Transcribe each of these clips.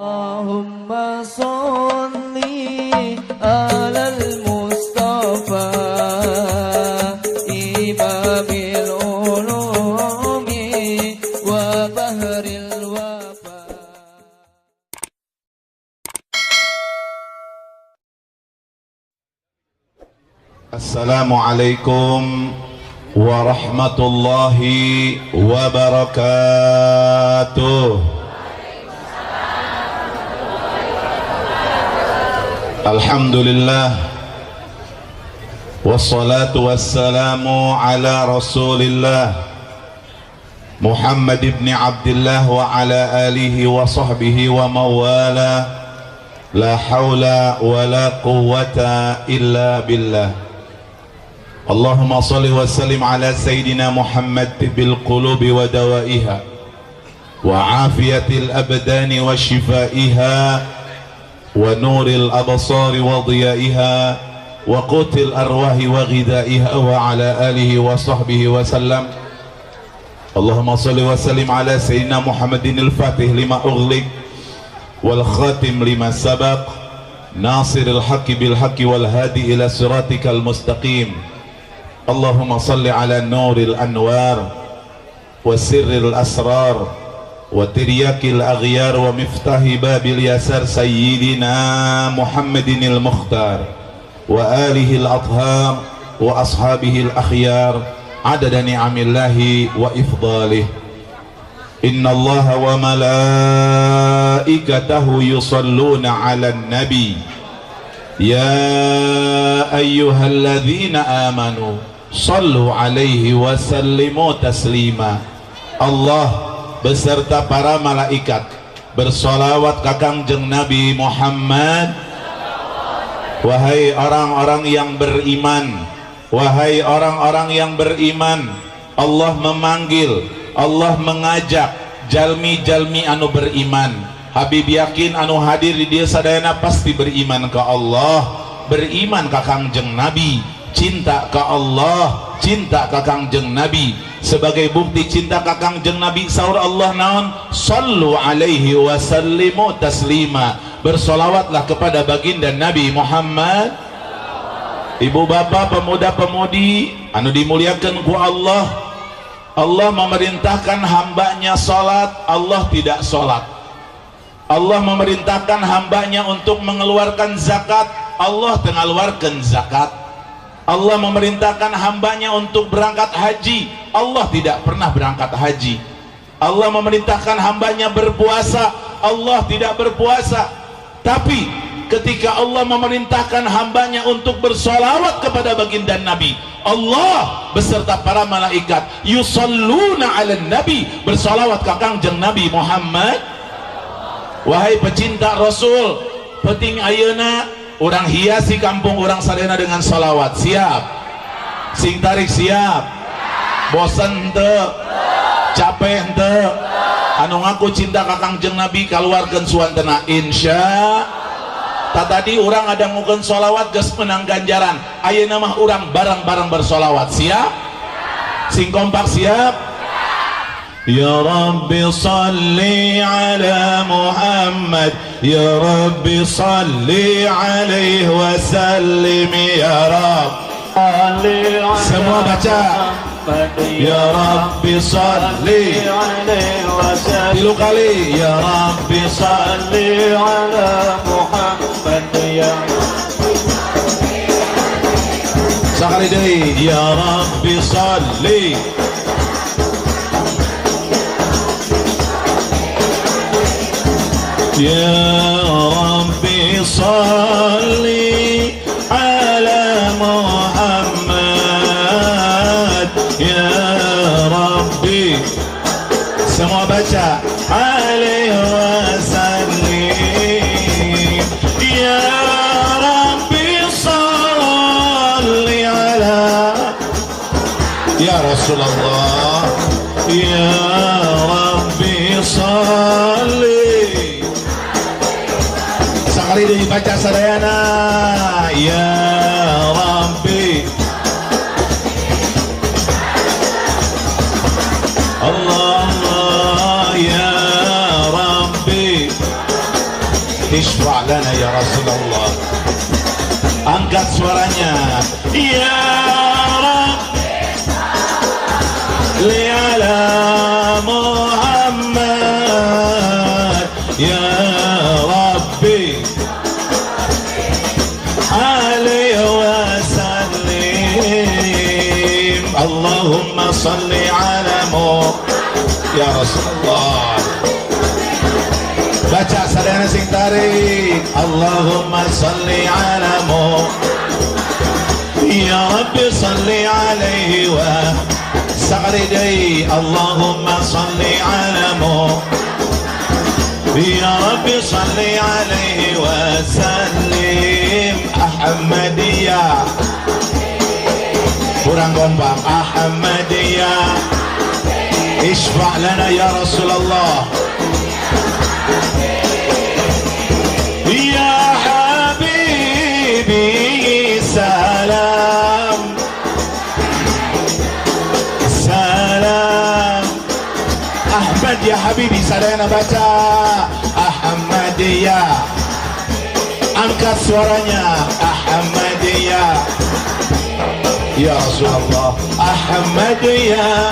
Allahumma sholli alal Mustafa imamil ulumi wa bahril wafa. Assalamualaikum warahmatullahi wabarakatuh. Alhamdulillah wassalatu wassalamu ala rasulillah Muhammad ibn Abdullah wa ala alihi wa sahbihi wa mawala. La hawla wa la quwwata illa billah. Allahumma salli wa sallim ala Sayyidina Muhammad bil qulubi wa dawaiha wa afiyatil abdani wa shifaiha wa nuril absari wa dhiyaiha wa qutil arwahi wa ghidaiha wa ala alihi wa sahbihi wa sallam. Allahumma salli wa sallim ala Sayyidina Muhammadin al-Fatih lima ughliq wal khatim lima sabaq nasiril haqqi bil haqqi wal hadi ila siratikal mustaqim. Allahumma salli ala nuril anwar wa sirril asrar wa tiryakil aghyar wa miftahi babil yasar sayyidina Muhammadinil Mukhtar wa alihi al-athhar wa ashabihi al-akhyar adada ni'amillahi wa ifdalih. Inna allaha wa malaikatahu yusalluna ala nabi ya ayyuhalladzina amanu sallu alaihi wa sallimu taslima. Allah beserta para malaikat bersolawat ka Kangjeng Nabi Muhammad. Wahai orang-orang yang beriman, wahai orang-orang yang beriman, Allah memanggil, Allah mengajak jalmi-jalmi anu beriman. Habib yakin anu hadir di dia sadayana pasti beriman ke Allah, beriman ke Kangjeng Nabi, cinta ke Allah, cinta ke Kangjeng Nabi. Sebagai bukti cinta ka Kangjeng Nabi saur Allah naon, sallu alaihi wa sallimu taslima. Bersolawatlah kepada baginda Nabi Muhammad. Ibu bapak, pemuda pemudi anu dimuliakan ku Allah, Allah memerintahkan hambanya salat, Allah tidak salat. Allah memerintahkan hambanya untuk mengeluarkan zakat, Allah mengeluarkan zakat. Allah memerintahkan hambanya untuk berangkat haji, Allah tidak pernah berangkat haji. Allah memerintahkan hambanya berpuasa, Allah tidak berpuasa. Tapi ketika Allah memerintahkan hambanya untuk bersolawat kepada baginda Nabi, Allah beserta para malaikat yusalluna ala nabi, bersolawat ke Kangjeng Nabi Muhammad. Wahai pecinta Rasul, penting ayeuna orang hiasi kampung orang sadena dengan salawat. Siap? Sing tarik siap? Bosan ente? Capek ente? Anu ngaku cinta ka Kangjeng Nabi kaluarkeun suantena insya. Tadi orang ada ngukeun salawat geus menang ganjaran. Ayeuna mah urang bareng-bareng bersolawat. Siap? Sing kompak siap? Ya Rabbi salli ala Muhammad, Ya Rabbi salli alaihi wa sallim. Ya Rabbi semua baca, Ya Rabbi salli alaihi wa sallim. Tilu kali, Ya Rabbi salli ala Muhammad, Ya sekali deui, Ya Rabbi salli. Ya Rabbi salli ala Muhammad, Ya Rabbi semua baca alaihi wasallim. Ya Rabbi salli ala ya Rasulullah, Ya Rabbi salli. Sekali dibaca sadayana, Ya Rabbi Allah, Ya Rabbi Isfa' lana ya Rasulullah. Angkat suaranya. Ya Rabbi ala Muhammad, ya Rabbi alaihi wasallim. Allahumma salli ala ya Rasulullah. Baca sadayana sing tarik. Allahumma salli ala ya Rabbi salli alaihi wa sa'ridai. Allahumma salli ala ya Rabbi salli alaihi wa sallim. Ahmadiyah, kurang kompak. Ahmadiyah, isfa' lana ya Rasulullah. Ya Habibi salam, salam. Ahmad ya Habibi, sadayana baca Ahmadiyah. Angkat suaranya. Ahmadiyah ya Rasulullah. Ahmadiyah,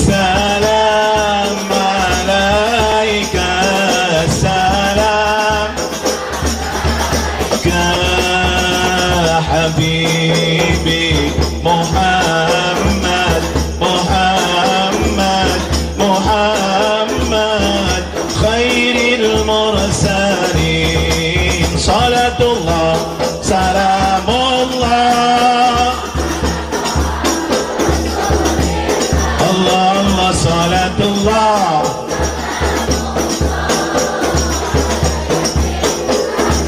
salam alaika, salam ka habibi Muhammad, Muhammad, Muhammad khairil mursalin. Salatullah, salamullah. Allah, Allah, salatullah.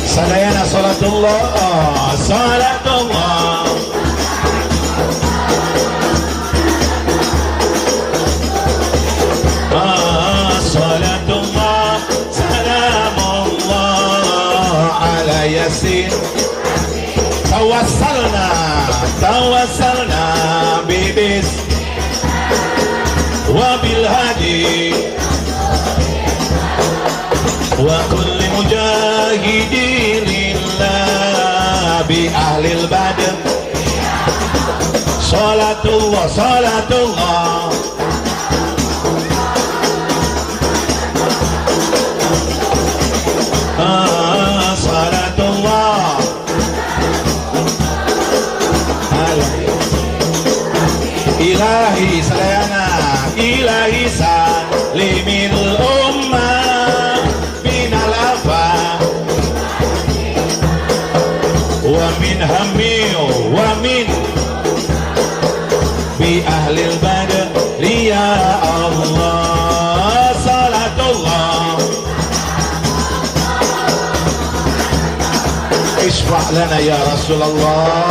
Sadayana salatullah, salatullah. Salatullah, salamullah ala Yasin. Tawassalna, tawassalna bibis wabil hadi wa kulli mujahidin lillah bi ahlil badr. Salatullah, salatullah. Salatullah ilahi salayana, ilahi salimil ummah minal afa wa min hammi wa min bi ahlil badr ya Allah. Salatullah, isfa' lana ya Rasulullah.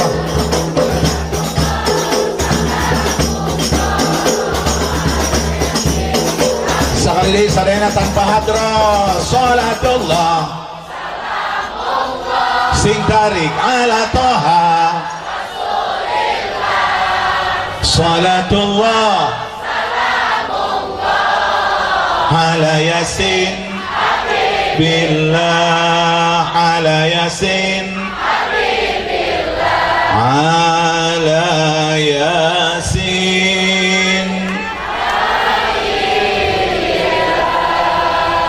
Sekali sadayana tanpa hadra. Salatullah, sing tarik ala Toha. Salatullah, ala Yasin, billah ala Yasin, ala Yasin.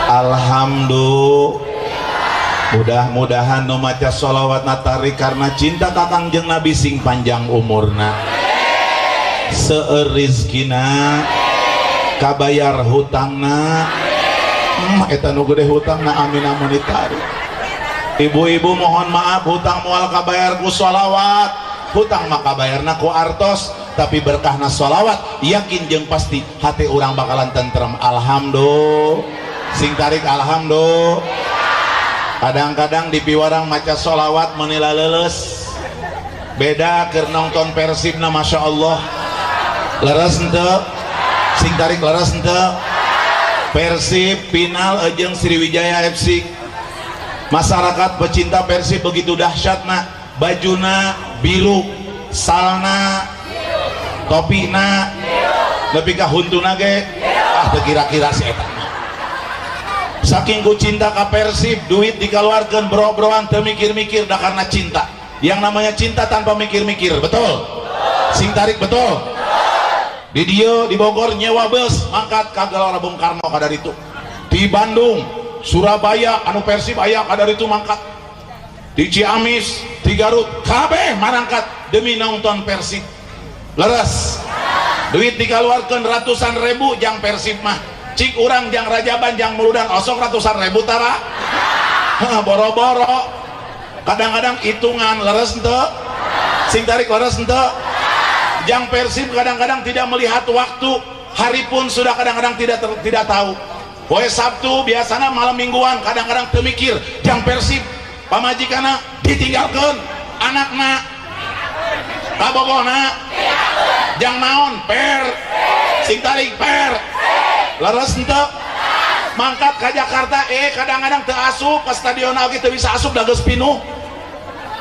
Alhamdulillah. Mudah-mudahan nu maca sholawat natari karena cinta kakang jeung Nabi sing panjang umurna, seueur rizkina, kabayar hutangna. Eta nu gede hutangna amin amun ditari. Ibu-ibu mohon maaf, hutang moal kabayar ku sholawat, hutang mah kabayarna ku artos, tapi berkahna sholawat yakin jeung pasti hati orang bakalan tentrem. Alhamdulillah, sing tarik alhamdulillah. Kadang-kadang di piwarang maca sholawat menila leles, beda keur nonton Persib na Masya Allah. Leres ente sing tarik, leres ente. Persib final jeung Sriwijaya FC. Masyarakat pecinta Persib begitu dahsyatna, bajuna biru, salna, topina, Lebih ka huntuna ge teu kira-kira si eta. Saking ku cinta ka Persib, duit dikeluarkan bro-broan teu mikir-mikir dah karena cinta. Yang namanya cinta tanpa mikir-mikir, betul? Sing tarik betul? Di dieu di Bogor nyewa bus mangkat ka Gelora Bung Karno kadar itu. Di Bandung, Surabaya anu Persib aya kadar itu mangkat. Di Ciamis, di Garut, kabeh marangkat demi nonton Persib. Leres. Duit dikeluarkan ratusan ribu jang Persib mah. Cik urang jang Rajaban jang Muludan osok ratusan ribu tara. Boro-boro. Kadang-kadang hitungan leres ente, sing tarik leres ente. Jang Persib kadang-kadang tidak melihat waktu, hari pun sudah kadang-kadang tidak tahu. Poe Sabtu biasanya malam mingguan kadang-kadang teu mikir. Jang Persib pamajikana ditinggalkan anakna kabogohna jang naon per sing tarik per leres ente. Mangkat ke Jakarta kadang-kadang teu asup ke stadion lagi teu bisa asup dah geus pinuh.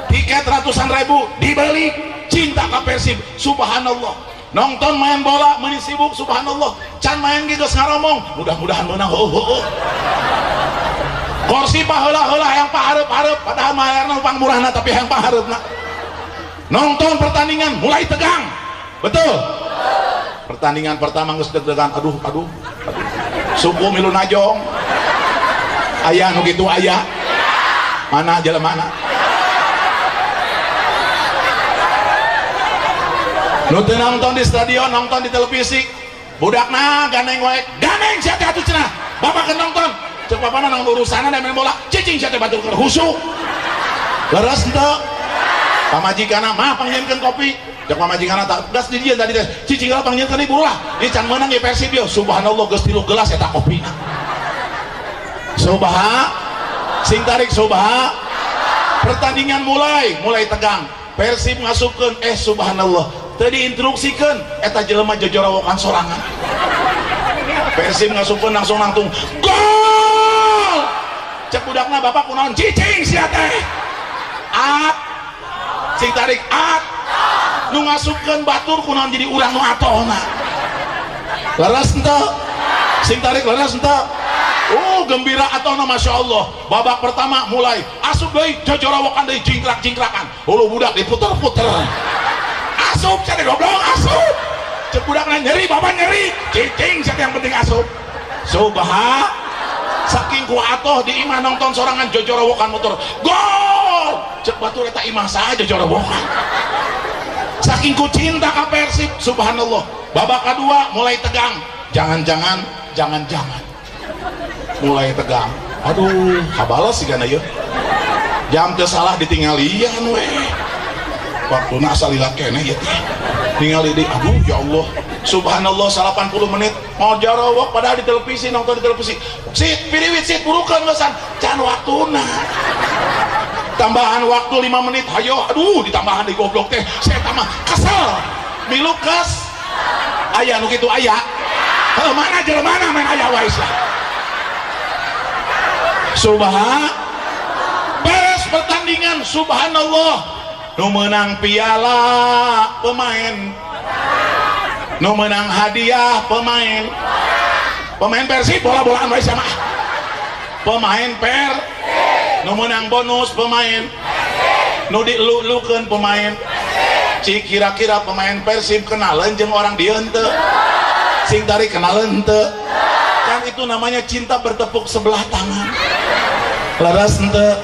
Tiket ratusan ribu dibeli, cinta ke Persib, subhanallah. Nonton main bola meuni sibuk, subhanallah. Can main ge geus ngaromong, mudah-mudahan menang. Kursi paheula-heula yang pahareup-hareup, padahal mayarna upang murahna tapi yang pahareupna. Nonton pertandingan mulai tegang, betul? Pertandingan pertama geus deg-degan, aduh. Suku milu najong, ayah nu gitu ayah, mana jelemana? Nu teu nonton di stadion, nonton di televisi, budakna ganeng wae, ganeng siate atuh cenah, bapak keur nonton, ceuk bapana nang urusana da main bola, cicing siate batur keur husuk, leres henteu, pamajikana mah panggilkeun kopi. Cek pamajikana tak gas di dia tadi teh cicing lah panggilkeun ibu lah ieu can meunang ge Persib yo subhanallah geus 3 gelas eta kopina subha sing tarik subha pertandingan mulai tegang Persib ngasupkeun subhanallah teu diinstruksikeun eta jelema jojorowokan sorangan Persib ngasupkeun langsung nangtung gol cek budakna bapak kunaon cicing sia teh at sing tarik at nu ngasupkeun batur kunaon jadi urang nu atohna leres henteu sing tarik leres henteu gembira atohna masya Allah babak pertama mulai asup deui jojorowokan deui jingkrak-jingkrakan hulu budak diputer-puter asup cenah goblok asup cek budakna nyeri bapak nyeri cicing cenah yang penting asup subha saking ku atoh di imah nonton sorangan jojorowokan motor gol cek batur eta imah saha jojorowokan saking ku cinta ka Persib subhanallah babak kedua mulai tegang jangan-jangan mulai tegang aduh habales sih kana ieu jam teu salah ditinggalian we waktuna salila keneh ieu teh ningali deui aduh ya Allah subhanallah 80 menit mau jarowok padahal di televisi nonton di televisi sit piriwit sit burukeun gesan can waktuna tambahan waktu 5 menit hayo aduh ditambahan di goblok teh saya tambah kesel milu kes aya nu kitu aya mana jelemana main aya wae sia subha beres pertandingan subhanallah nu meunang piala pemain nu meunang hadiah pemain Persib bola-bolaan wae sama pemain nu menang bonus pemain nu dilulukeun pemain cik kira-kira pemain Persib kenalan jeung orang dieu henteu sing tarik kenalan henteu kan itu namanya cinta bertepuk sebelah tangan leres henteu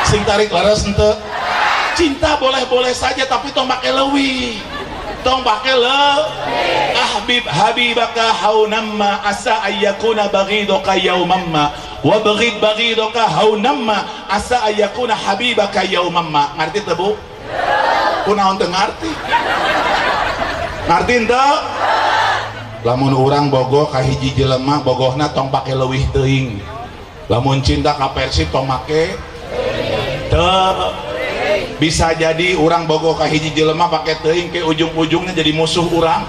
sing tarik leres henteu cinta boleh-boleh saja tapi tong make leuwih tong pake habibaka haunamma asa ayyakuna baghidaka yaumamma wa baghidaka haunamma asa ayyakuna habibaka yaumamma ngarti teu Bu? Kunaon teu ngarti? Ngarti henteu? Lamun urang bogoh ka hiji jelema bogohna tong pake leuwih teuing lamun cinta ka Persib tong make teu bisa jadi orang bogoh ka hiji jelema pakai teuing ke ujung-ujungnya jadi musuh orang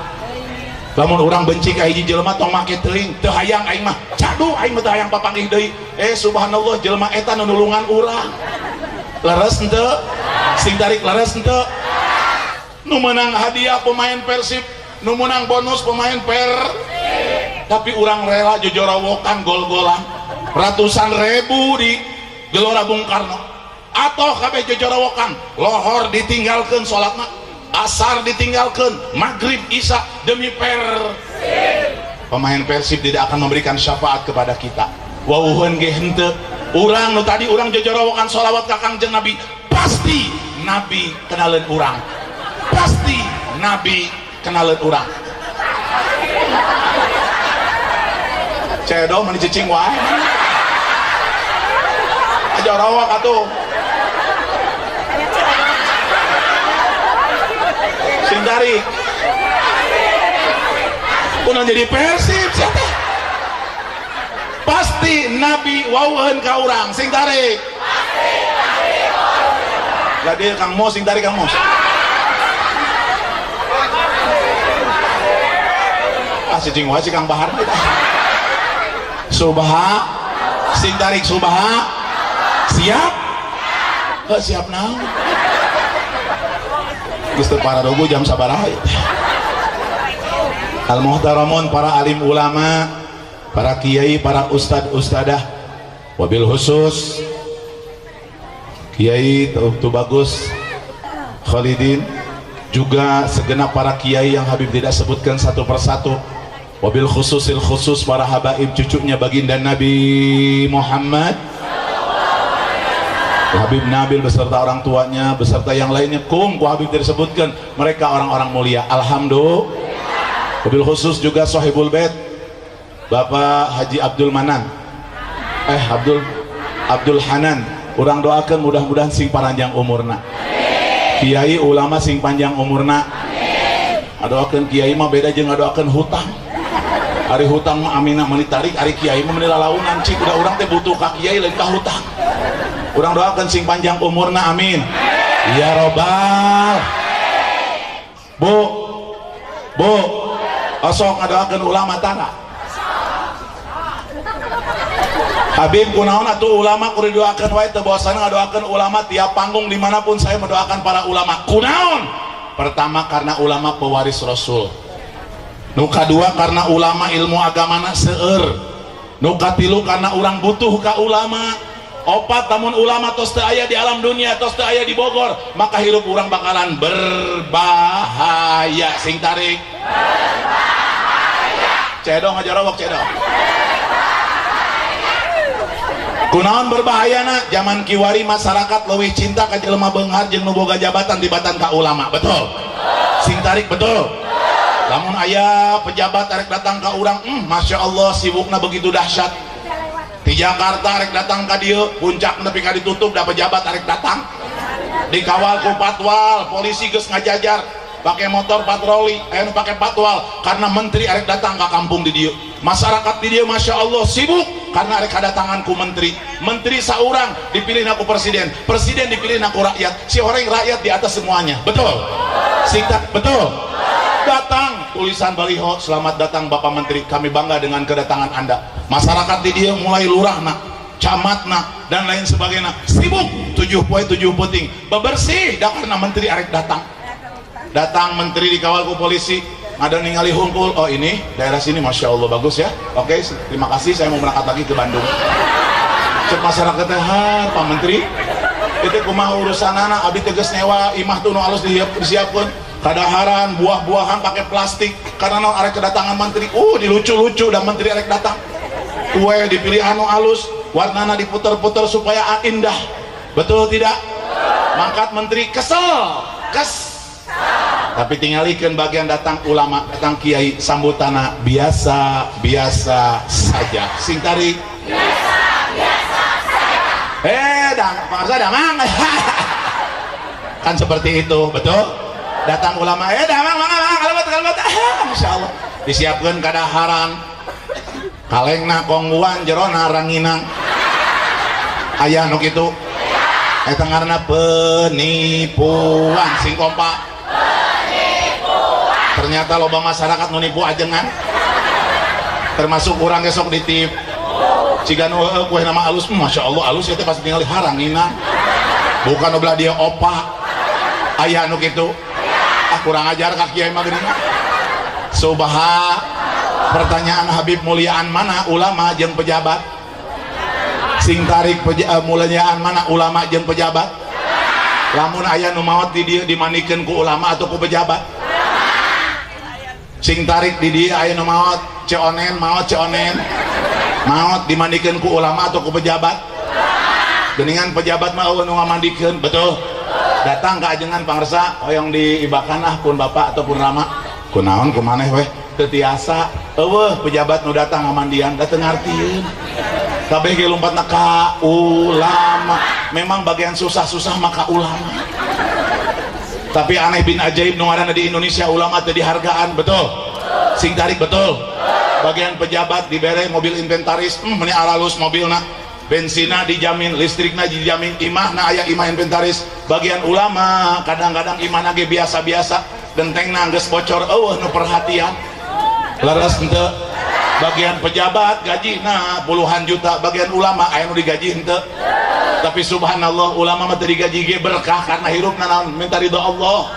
lamun orang benci ka hiji jelema tong make teuing teu hayang aing mah cadu aing mah teu hayang papanggih deui subhanallah jelema eta nu nulungan urang leres henteu sing tarik leres henteu nu menang hadiah pemain Persib nu menang bonus pemain tapi orang rela jojorowokan gol-golan ratusan ribu di Gelora Bung Karno atau kabeh jojorowokan lohor ditinggalkan sholatna asar ditinggalkan maghrib isya demi pemain Persib tidak akan memberikan syafaat kepada kita wawuhun ge henteu urang nu tadi urang jojorowokan sholawat ka Kangjeng Nabi pasti Nabi kenaleun urang pasti Nabi kenaleun urang cedo mani cicing wae jojorowok atuh sing tarik kunaon jadi Persib siapa pasti Nabi wawuheun ka urang sing tarik Gadir Kang Mos sing tarik Kang Mos cicing wae si Kang Bahar Subha sing tarik Subha siap siap naon Gusti para dogo jam sabaraha al muhtaramun para alim ulama para kiai para ustad ustadah wabil khusus Kiai tuh bagus Khalidin juga segenap para kiai yang Habib tidak sebutkan satu persatu wabil khususil khusus para habaib cucunya baginda Nabi Muhammad Habib Nabil beserta orang tuanya beserta yang lainnya ku Habib tidak sebutkan mereka orang-orang mulia alhamdulillah wabil khusus juga sahibul bait Bapak Haji Abdul Manan Abdul Hanan urang doakan mudah-mudahan sing panjang umurna kiai ulama sing panjang umurna doakan kiai mah beda jeung ngadoakeun hutang ari hutang mah aminah meuli tarik ari kiai mah meuli lalaunan cik udah urang teh butuh ka kiai lain ka hutang urang doakan sing panjang umurna amin ya robbal bu osok ngadoakeun ulama tara Habib kunaon atuh ulama kudu doakeun wae teu bosan ngadoakeun ulama tiap panggung dimanapun saya mendoakan para ulama kunaon pertama karena ulama pewaris Rasul nu kadua karena ulama ilmu agamana seueur nu katilu karena urang butuh ka ulama opat tamun ulama tos teu aya di alam dunia tos teu aya di Bogor maka hirup urang bakalan berbahaya sing tarik berbahaya cedong ngajarowok cedong kunaon berbahayana zaman kiwari masyarakat leuwih cinta ka jelema beunghar jeung nu boga jabatan tibatan ka ulama betul sing tarik betul lamun aya pejabat arek datang ka urang Masya Allah sibukna begitu dahsyat di Jakarta arek datang ka dieu puncak nepi ka ditutup da pejabat arek datang dikawal ku patwal polisi geus ngajajar pakai motor patroli anu pakai patwal karena menteri arek datang ka kampung di dieu masyarakat di dieu Masya Allah sibuk karena ada kedatangan ku menteri saurang dipilih aku presiden dipilih aku rakyat si orang rakyat di atas semuanya betul singkat betul datang tulisan baliho selamat datang Bapak Menteri kami bangga dengan kedatangan Anda masyarakat di dia mulai lurahna camatna dan lain sebagainya sibuk 7 poin 7 puting bebersih dah karena menteri arek datang menteri dikawal ku polisi ada ningali hungkul oh ini daerah sini Masya Allah bagus ya oke terima kasih saya mau berangkat lagi ke Bandung cek masyarakatnya Pak Menteri itu kumaha urusan anak abdi teges nyewa imah tuh nu alus disiapkan kadaharan buah-buahan pakai plastik karena no arek kedatangan menteri dilucu-lucu dan menteri arek datang kue dipilih anu alus warnana diputer-puter supaya indah betul tidak mangkat menteri kesel tapi tingalikeun bagian datang ulama datang kiai sambutana biasa saja sing tarik biasa saja damang kan seperti itu betul datang ulama damang kalabat Masya Allah disiapkan kadaharan kalengna kongguan jerona ranginang ayah nu kitu eta ngaranna penipuan sing kompak ternyata loba masyarakat nipu ajengan termasuk orang esok ditip cigan kue nama alus Masya Allah alus itu pasti tinggal harangina bukan belah dia opa ayah anu gitu kurang ajar kak kiai mah geuning Pertanyaan Habib, muliaan mana ulama jeung pejabat? Sing tarik muliaan mana ulama jeung pejabat? Lamun aya nu maot di dieu dimandikeun ku ulama atau ku pejabat? Sing tarik di dieu aya nu maot ceonen, maot ceonen. Maot dimandikeun ku ulama atau ku pejabat? Geningan pejabat mah eueuh nu ngamandikeun, betul? Datang ke ajengan pangarsa hoyong diibakan kun bapak ataupun rama. Kunaon kumaneh weh teu tiasa. Eueuh pejabat nu datang ngamandian da teu ngartieun. Kabeh ge lompatna ka ulama. Memang bagian susah-susah maka ulama. Tapi aneh bin ajaib nu ngaranna di Indonesia ulama teu dihargaan, betul? Sing tarik betul. Bagian pejabat dibere mobil inventaris, meni alalus mobilna. Bensina dijamin, listrikna dijamin, imahna aya imah inventaris. Bagian ulama kadang-kadang imahna ge biasa-biasa, gentengna geus bocor, eueuh nu perhatian. Laras henteu. Bagian pejabat gajina puluhan juta, bagian ulama aya nu digaji henteu. Tapi subhanallah ulama mah teu digaji ge berkah karena hirupna naon minta ridho Allah.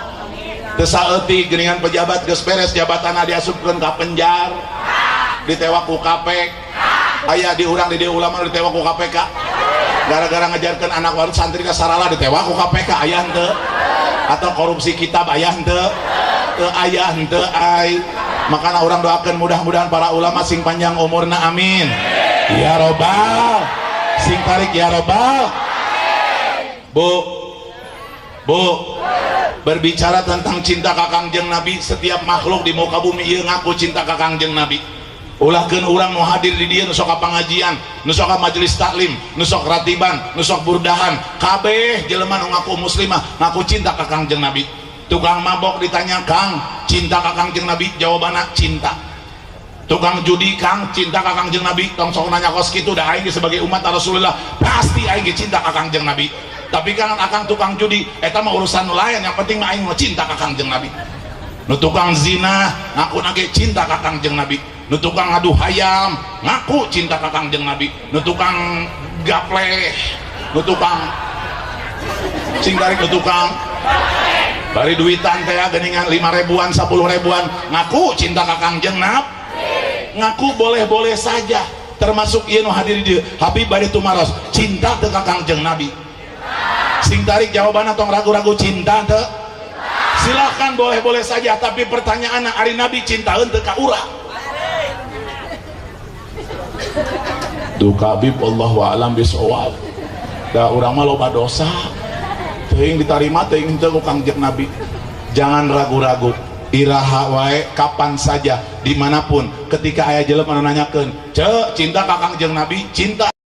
Teu saeutik geuningan pejabat geus beres jabatanna diasupkeun ka penjar, ditewak ku KPK. Aya di urang di dieu ulama ditewak ku KPK. Gara-gara ngajarkeun anak waru santri ka sarala ditewak ku KPK, aya henteu? Atau korupsi kitab aya henteu? Teu aya henteu ai. Makanya orang doakan mudah-mudahan para ulama sing panjang umurna, amin ya robbal. Sing tarik ya robbal. Bu berbicara tentang cinta ka Kangjeng Nabi, setiap makhluk di muka bumi ieu ngaku cinta ka Kangjeng Nabi. Ulahkeun urang nu hadir di dieu nu sok pangajian, nu sok majelis taklim, nu sok ratiban, nu sok burdahan, kabeh jelema nu ngaku muslimah ngaku cinta ka Kangjeng Nabi. Tukang mabok ditanya, Kang cinta ka Kangjeng Nabi? Jawabanna cinta. Tukang judi, Kang cinta ka Kangjeng Nabi? Tong sok nanya kos kitu, da aing sebagai umat Rasulullah pasti aing cinta ka Kangjeng Nabi. Tapi kan akang tukang judi eta mah urusan lain, yang penting mah aing mah cinta ka Kangjeng Nabi. Nu tukang zina ngaku nage cinta ka Kangjeng Nabi. Nu tukang adu hayam ngaku cinta ka Kangjeng Nabi. Nu tukang gapleh, nu tukang sing tarik, nu tukang bari duitan teh geningan 5 ribuan 10 ribuan ngaku cinta ka Kangjeng Nabi. Ngaku boleh-boleh saja, termasuk ieu nu hadir di dieu. Habib bari tumaros cinta teu ka Kangjeng Nabi. Sing tarik jawabanna tong ragu-ragu cinta teu? Silahkan boleh-boleh saja, tapi pertanyaanna ari Nabi cintaeun teu ka urang? Duh Habib wallahu a'lam bishawab. Da urang mah loba dosa. Teuing ditarima teuing henteu ku Kangjeng Nabi. Jangan ragu-ragu, iraha wae kapan saja dimanapun ketika aya jelema nanyakeun, "Ceu cinta ka Kangjeng Nabi?" Cinta